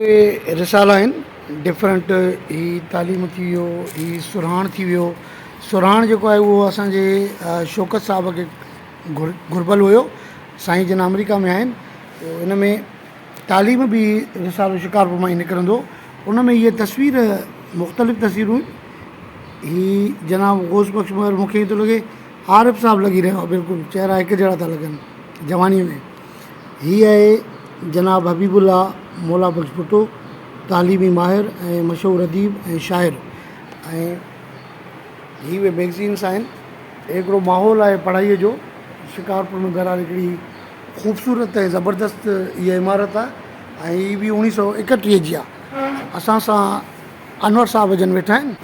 रिसाला आहिनि डिफरेंट ही तालीम थी वियो ही सुरहाण थी वियो। सुरहाण जेको आहे उहो असांजे शौकत साहब खे घुर्बल हुयो, साईं जन अमेरिका में आहिनि। इन में तालीम बि रिसालो शिकारपुर मां ई निकिरंदो। उन में इहे तस्वीर मुख़्तलिफ़ तस्वीरूं ही जनाब गौस बख्श, मगर मूंखे ईअं थो लॻे आरिफ़ साहब लॻी रहियो आहे, बिल्कुलु चहिरा हिकु जहिड़ा था लॻनि जवानीअ में। हीअ आहे जनाब हबीबुल्ला मौला बख्श भुट्टो, तालीमी माहिर ऐं मशहूरु अदीब ऐं शाइर। ऐं ही उहे मैगज़ीन्स आहिनि। हिकिड़ो माहौल आहे पढ़ाईअ जो शिकारपुर में। बहरहाल हिकिड़ी ख़ूबसूरत ऐं ज़बरदस्त इहा इमारत आहे ऐं हीअ बि 1931 जी आहे। असां सां अनवर साहब जन वेठा आहिनि।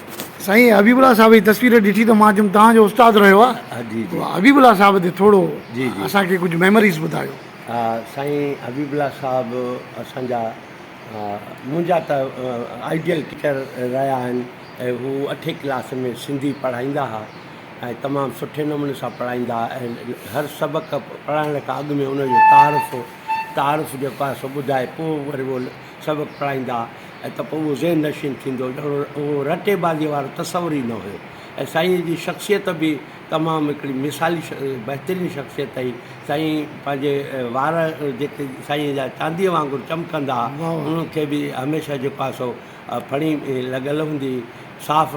साईं हबीबुल्ला साहब जी तस्वीर ॾिठी त मां चयुमि तव्हांजो उस्तादु रहियो आहे। हबीबुल्ला साहब ते थोरो असांखे कुझु मेमोरीज़ ॿुधायो। साईं हबीबुल्ला साहब असांजा मुंहिंजा त आइडियल टीचर रहिया आहिनि ऐं हू 8वीं क्लास में सिंधी पढ़ाईंदा हुआ ऐं तमामु सुठे नमूने सां पढ़ाईंदा ऐं हर सबक़ पढ़ाइण खां अॻु में उनजो तारुफ़ जेको आहे सो ॿुधाए पोइ वरी उहो सबक़ पढ़ाईंदा ऐं त पोइ उहो ज़हन नशीन थींदो। उहो रटेबाज़ीअ वारो तसवुरु ई न हुयो। ऐं साईं जी शख़्सियत बि तमामु हिकिड़ी मिसाली बहितरीनु शख़्सियत हुई। साईं पंहिंजे वार जेके साईं जा चांदीअ वांगुरु चमकंदा, उनखे बि हमेशह जेको आहे सो फणी लॻल हूंदी, साफ़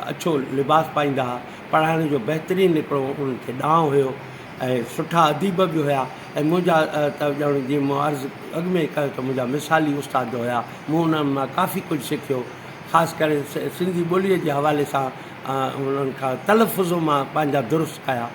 अछो लिबास पाईंदा, पढ़ाइण जो बहितरीनु हिकिड़ो उनखे ॾांहुं हुयो ऐं सुठा अदीब बि हुया। ऐं मुंहिंजा त ॼण जीअं मूं अर्ज़ु अॻु में कयो त मुंहिंजा मिसाली उस्ताद हुया। मूं उन्हनि मां काफ़ी कुझु सिखियो, ख़ासि करे सिंधी ॿोलीअ जे हवाले सां उन्हनि खां तलफ़ुज़ मां पंहिंजा दुरुस्त कया।